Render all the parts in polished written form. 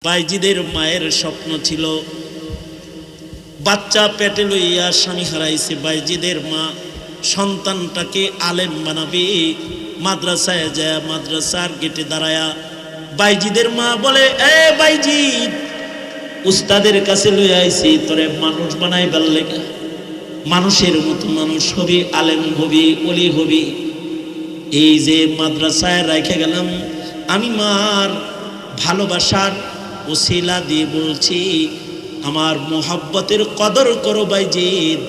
বাইজিদের মায়ের স্বপ্ন ছিল বাচ্চা পেটে লইয়া স্বামী হারাইছে। বাইজিদের মা সন্তানটাকে আলেম বানাবে, মাদ্রাসায় যায়, মাদ্রাসার গেটে দাঁড়ায়া বাইজিদের মা বলে, এ বাইজিদ, উস্তাদের কাছে লইয়া আইছি, তোরে মানুষ বানাই বেললে, মানুষের মতো মানুষ হবি, আলেম হবি, ওলি হবি। এই যে মাদ্রাসায় রেখে গেলাম, আমি মার ভালোবাসার ওসিলা দিয়ে বলছি, আমার মোহাব্বতের কদর করো বাইজিদ।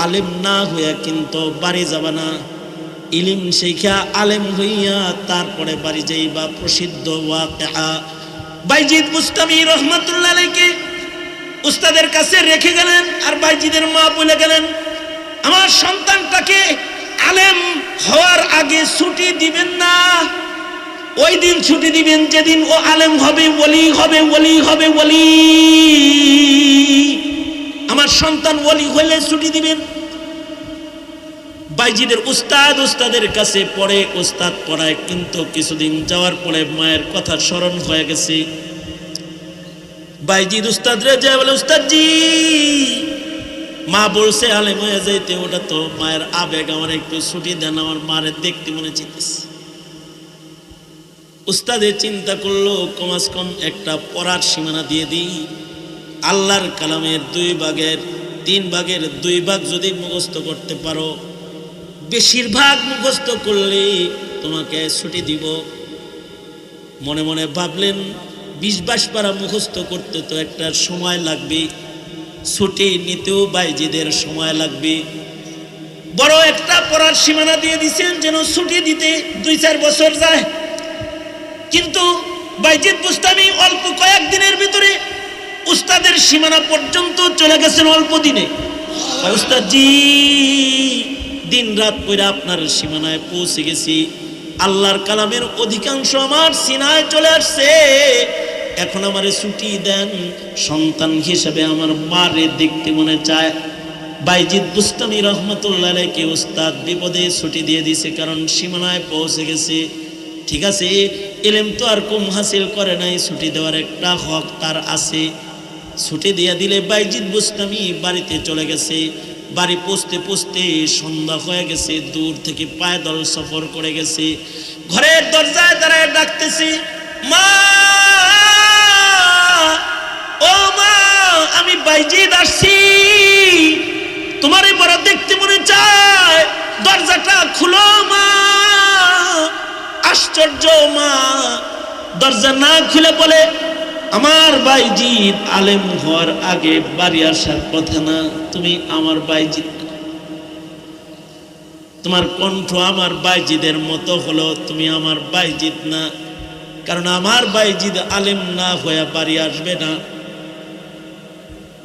আলেম না হইয়া কিন্তু বাড়ি যাবা না, ইলিম শিখা আলেম হইয়া তারপরে বাড়ি যাইবা। প্রসিদ্ধ ওয়াকিয়া। বাইজিদ বুস্তামি রহমাতুল্লাহ আলাইহি উস্তাদের কাছে রেখে গেলেন, আর বাইজিদের মা বলে গেলেন, আমার সন্তানটাকে আলেম হওয়ার আগে ছুটি দিবেন না। ওই দিন ছুটি দিবেন যেদিন ও আলেম হবে, ওলি হবে, ওলি হবে, ওলি। আমার সন্তান ওলি হইলে ছুটি দিবেন। বাইজিদের উস্তাদের কাছে পড়ে, উস্তাদ পড়ায়, কিন্তু কিছুদিন যাওয়ার পরে মায়ের কথা স্মরণ হয়ে গেছে। বাইজিদ উস্তাদরে যায় বলে, উস্তাদজি, মা বলছে আলেম হয়ে যাইতে, ওটা তো মায়ের আবেগ, আমার একটু ছুটি দেন, আমার মারে দেখতে মনে চাইতেছে। উস্তাদে চিন্তা করলো, কমাস কম একটা পড়ার সীমানা দিয়ে দিই। আল্লাহর কালামের 2 ভাগের 3 ভাগের 2 ভাগ যদি মুখস্থ করতে পারো, বেশিরভাগ মুখস্থ করলে তোমাকে ছুটি দিব। মনে মনে ভাবলেন, 20-22 পারা মুখস্থ করতে তো একটা সময় লাগবে, ছুটি নিতেও বাইজিদের সময় লাগবে। বড় একটা পড়ার সীমানা দিয়ে দিচ্ছেন, যেন ছুটি দিতে 2-4 বছর যায়। কিন্তু বাইজিদ বুস্তামি অল্প কয়েকদিনের ভিতরে উস্তাদের সীমানা পর্যন্ত চলে গেছেন, অল্প দিনে। উস্তাদজি, দিন রাত পড়ে আপনার সীমানায় পৌঁছে গেছি, আল্লাহর কালামের অধিকাংশ আমার সিনায় চলে আসছে, এখন আমারে ছুটি দেন, সন্তান হিসেবে আমার মারে দেখতে মনে চায়। বাইজিদ বুস্তামি রহমাতুল্লাহ আলাইহি উস্তাদ বিপদে ছুটি দিয়ে দিছে, কারণ সীমানায় পৌঁছে গেছে। ঠিক আছে, ইলম তো আর কম হাসিল করে নাই, ছুটি দেওয়ার একটা হক তার আছে। ছুটি দিয়ে দিলে বাইজিদ বুস্তামি বাড়িতে চলে গেছে। বাড়ি পৌঁছতে পৌঁছতে সন্ধ্যা হয়ে গেছে, দূর থেকে পায়দল সফর করে গেছে। ঘরের দরজায় দাঁড়ায় ডাকতেছি, মা, ও মা, আমি বাইজিদ আসছি, তোমারে বড় দেখতে মনে চায়, দরজাটা খুলো মা। আশ্চর্য, মা দরজা না খুলে বলে, আমার বাইজিদ আলেম হওয়ার আগে বাড়ি আসার কথা না, তুমি আমার বাইজিদ, তোমার কণ্ঠ আমার বাইজিদের মতো হলো, তুমি আমার বাইজিদ না, কারণ আমার বাইজিদ আলেম না হয়ে বাড়ি আসবে না।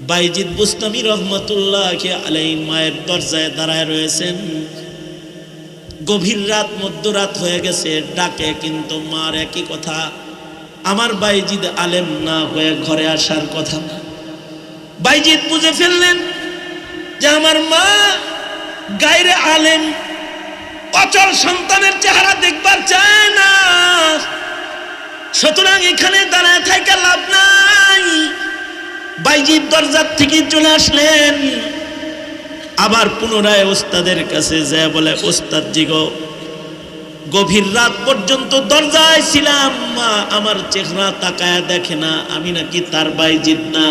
বাইজিদ বুস্তামি রহমাতুল্লাহ আলাইহি মায়ের দরজায় দাঁড়ায় রয়েছেন। গভীর রাত, মধ্যরাত হয়ে গেছে, ডাকে, কিন্তু মার একই কথা, আমার বাইজিদ আলেম না হয়ে ঘরে আসার কথা না। বাইজিদ বুঝে ফেললেন যে আমার মা গায়রে আলেম, অচল সন্তানের চেহারা দেখবার চায় না, সুতরাং এখানে দাঁড়ায় থাকা লাভ নাই। বাইজিদ দরজার থেকে চলে আসলেন, আবার পুনরায় ওস্তাদের কাছে যায় বলে, ওস্তাদ জি গো, গভীর রাত পর্যন্ত দরজায় ছিলাম, মা আমার চেহারা তাকায়া দেখে না, আমি নাকি তার বাইজিদ না,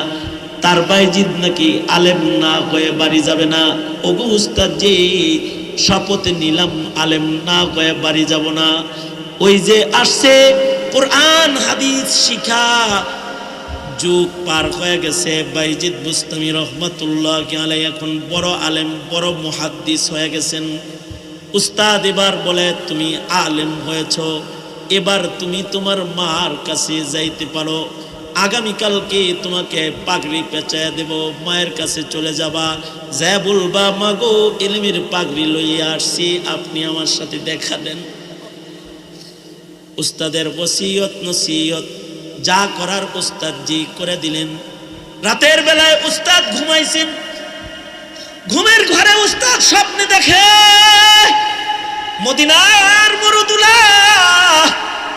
তার বাইজিদ নাকি আলেম না হয়ে বাড়ি যাবে না। ওগো উস্তাদ জি, শপথ নিলাম আলেম না হয়ে বাড়ি যাব না। ওই যে আসছে কোরআন হাদিস শিখা, যুগ পার হয়ে গেছে। বাইজিদ বুস্তামি রহমাতুল্লাহ আলাইহি এখন বড় আলেম, বড় মুহাদ্দিস হয়ে গেছেন। উস্তাদ এবার বলে, তুমি আলেম হয়েছ, এবার তুমি তোমার মার কাছে যাইতে পারো, আগামীকালকে তোমাকে পাগড়ি পেঁচায় দেব, মায়ের কাছে চলে যাবা, যা বলবা, মাগো ইলমের পাগড়ি লইয়া আসছি, আপনি আমার সাথে দেখা দেন। উস্তাদের ওসিয়ত নসিয়ত যা করার উস্তাদ জি করে দিলেন। রাতের বেলায় উস্তাদ ঘুমাইছেন, ঘুমের ঘরে উস্তাদ স্বপ্নে দেখে মদিনার মুরুদুল্লাহ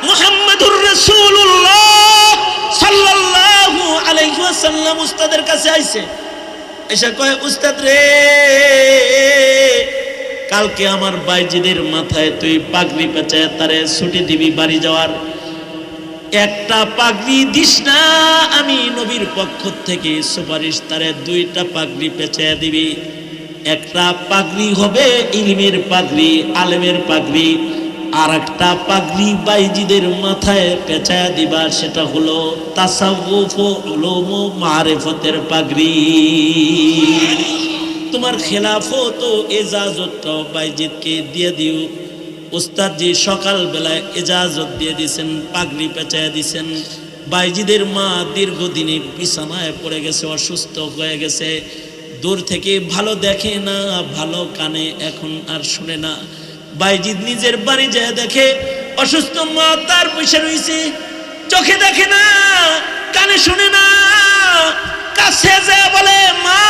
মুহাম্মাদুর রাসূলুল্লাহ সাল্লাল্লাহু ওয়াসাল্লাম উস্তাদের কাছে আইছে, এসে কয় উস্তাদ রে, কালকে আমার বাইজিদের মাথায় তুই পাগড়ি পেঁচায় তারে ছুটি দিবি বাড়ি যাওয়ার, একটা পাগড়ি দিস না, আমি নবীর পক্ষ থেকে সুপারিশ তারে দুইটা পাগড়ি পেঁচায় দিবি। একটা পাগড়ি হবে ইলমের পাগড়ি, আলেমের পাগড়ি, আর একটা পাগড়ি বাইজিদের মাথায় পেঁচায় দিবা, সেটা হলো তাসাউফ উলুম মারিফতের পাগড়ি। তোমার খেলাফত ও এজাজতটাও বাইজিদকে দিয়ে দিও। উস্তাদজি সকাল বেলায় এজাজত দিয়ে দিছেন, পাগড়ি পেঁচায় দিছেন। বাইজিদের মা দীর্ঘদিনে বিছানায় পড়ে গেছে, অসুস্থ হয়ে গেছে, দূর থেকে ভালো দেখে না, ভালো কানে এখন আর শুনে না। বাইজিদ নিজের বাড়ি যায় দেখে অসুস্থ মা তার বসে রয়েছে, চোখে দেখে না, কানে শুনে না। কাছে যায় বলে, মা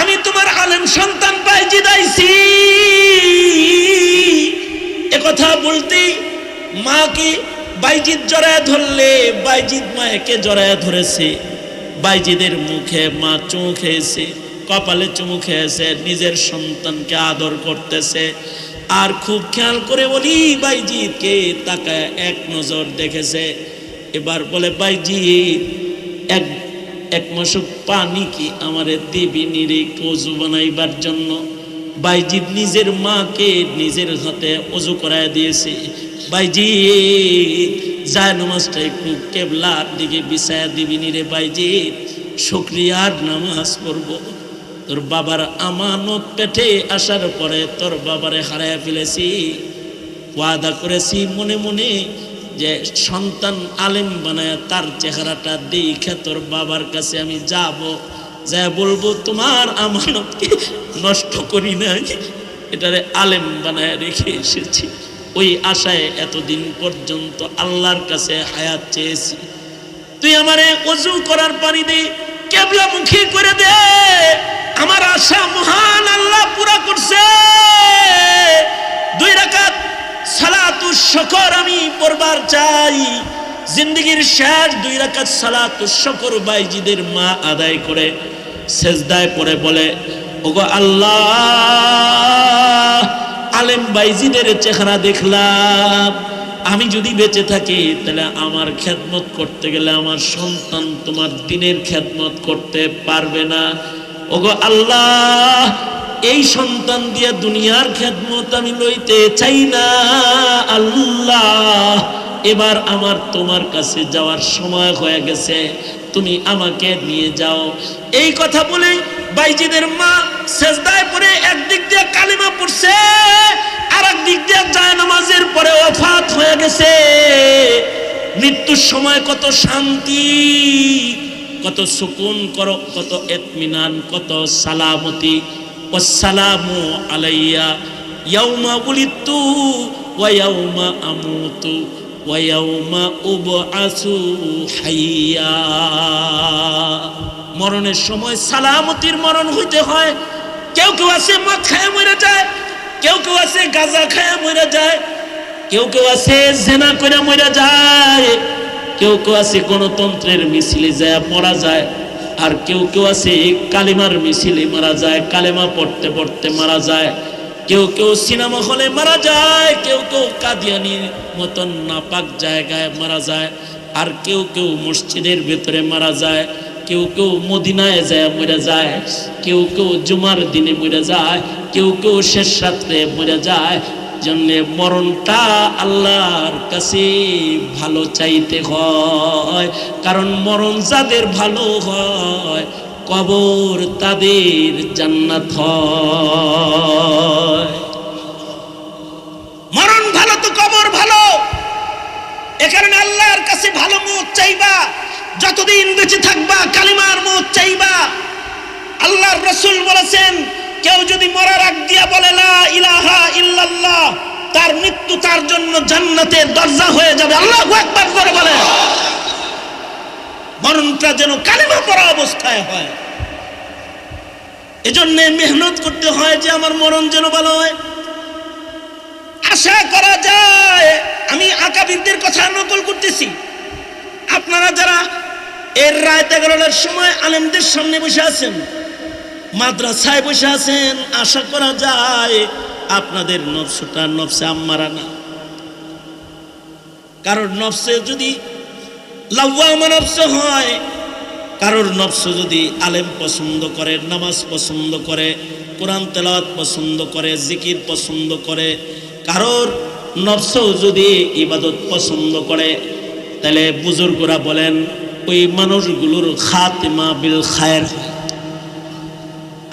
আমি তোমার আলেম সন্তান বাইজিদ আইছি। একথা বলতে মাকে বাইজিদ জড়ায় ধরলে, বাইজিদ মাকে জড়ায় ধরেছে। বাইজিদের মুখে মা চুমু খেয়েছে, কপালে চুমু খেয়েছে, নিজের সন্তানকে আদর করতেছে। আর খুব খেয়াল করে বলি, বাইজিদকে তাকায় এক নজর দেখেছে। এবার বলে, বাইজিদ এক মশক পানি কি আমারে দিবি নিরে ওযু বানাইবার জন্য? বাইজিদ নিজের মাকে নিজের হাতে ওযু করায় দিয়েছে। বাইজিদ যায় নামাজটা একটু কেবলার দিকে বিছায়া দিবি নিরে বাইজিদ, শুকরিয়ার নামাজ পড়ব। তোর বাবার আমানত পেটে আসার পরে তোর বাবারে হারায় ফেলেছি, ওয়াদা করেছি মনে মনে যে সন্তান আলেম বানায় তার চেহারাটা দেখে তোর বাবার কাছে আমি যাব, যা বলবো তোমার আমানতকে নষ্ট করি নাই, এটারে আলেম বানায় রেখে এসেছি। ওই আশায় এতদিন পর্যন্ত আল্লাহর কাছে হায়াত চেয়েছি। তুই আমারে ওযু করার পানি দে, কেবলা মুখী করে দে। আমার আশা মহান আল্লাহ পুরা করছে। 2 রাকাত সালাতুশ শুকর আমি পড়বার চাই। জিন্দেগীর শেষ 2 রাকাত সালাতুশ শুকর বাইজিদের মা আদায় করে সেজদায় পড়ে বলে, ওগো আল্লাহ, আলেম বাইজিদের চেহারা দেখলাম, আমি যদি বেঁচে থাকি তাহলে আমার খেদমত করতে গেলে আমার সন্তান তোমার দ্বীনের খেদমত করতে পারবে না। ওগো আল্লাহ, এই সন্তান দিয়ে দুনিয়ার খেদমত আমি লইতে চাই না। আল্লাহ, এবার আমার তোমার কাছে যাওয়ার সময় হয়ে গেছে, তুমি আমাকে নিয়ে যাও। এই কথা বলে বাইজিদের মা সেজদায় পড়ে একদিক দিয়ে কালিমা পড়ছে, আর একদিক দিয়ে যায় নামাজের পরে ওফাত হয়ে গেছে। মৃত্যুর সময় কত শান্তি, কত সুকুন, কত ইতমিনান, কত সালামতি। ওয়াসসালামু আলাইয়া ইয়াউমা উলিদতু ওয়া ইয়াউমা আমুতু ওয়া ইয়াউমা উবআসু হাইয়া। মরণের সময় সালামতির মরণ হইতে হয়। কেউ কেউ আছে মদ খায় মরে যায়, কেউ কেউ আছে গাঁজা খায় মরে যায়, কেউ কেউ আছে জেনা করে মরে যায়, কেউ কেউ আছে গণতন্ত্রের মিছিলে যায় মারা যায়, আর কেউ কেউ আছে কালিমার মিছিলে মারা যায়, কালেমা পড়তে পড়তে মারা যায়। কেউ কেউ সিনেমা হলে মারা যায়, কেউ কেউ কাদিয়ানির মতন নাপাক জায়গায় মারা যায়, আর কেউ কেউ মসজিদের ভেতরে মারা যায়, কেউ কেউ মদিনায় যায় মরে যায়, কেউ কেউ জুমার দিনে মরে যায়, কেউ কেউ শেষ রাত্রে মরে যায়। জন্যে মরণটা আল্লাহর কাছে ভালো চাইতে হয়, কারণ মরণ যাদের ভালো হয় কবর তাদের জান্নাত হয়। মরণ ভালো তো কবর ভালো, এ কারণে আল্লাহর কাছে ভালো মওত চাইবা। যতদিন বেঁচে থাকবা কালিমার মওত চাইবা। আল্লাহর রাসূল বলেছেন, কেউ যদি মরার আগ দিয়া বলে লা ইলাহা ইল্লাল্লাহ, তার মৃত্যু তার জন্য জান্নাতের দরজা হয়ে যাবে। আল্লাহু আকবার করে বলে। মরণটা যেন কালিমা পড়া অবস্থায় হয়। এজন্য মেহনত করতে হয় যে আমার মরণ যেন ভালো হয়। আশা করা যায়, আমি আকাবিরদের কথা নকল করতেছি। আপনারা যারা এর রাত 11টার সময় আলেমদের সামনে বসে আছেন, মাদ্রাসায় বসে আছেন, আশা করা যায় আপনাদের নফসটা নফসে আম্মারা না। কারোর নফসে যদি লাওয়ামা নফস হয়, কারোর নফস যদি আলেম পছন্দ করে, নামাজ পছন্দ করে, কোরআন তেলাওয়াত পছন্দ করে, জিকির পছন্দ করে, কারোর নফস যদি ইবাদত পছন্দ করে, তাহলে বুজুর্গরা বলেন ওই মানুষগুলোর খাতিমা বিল খায়ের।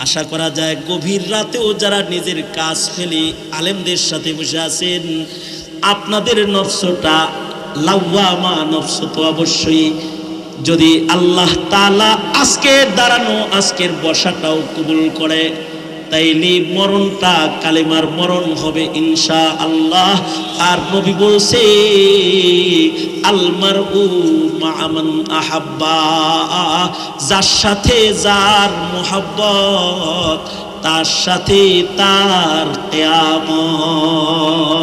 আশা করা যায় গভীর রাতেও যারা নিজের কাজ ফেলে আলেমদের সাথে বসে আছেন, আপনাদের নফসটা লাওয়ামা নফস তো অবশ্যই। যদি আল্লাহ তাআলা আজকের দাঁড়ানো, আজকের বসাটাও কবুল করে, তাইলে মরণটা কালেমার মরণ হবে ইনশাআল্লাহ। আর নবী বলছে আল মারউ মা মান আহাব্বা, যার সাথে যার মোহাব্বত তার সাথে তার কিয়ামত।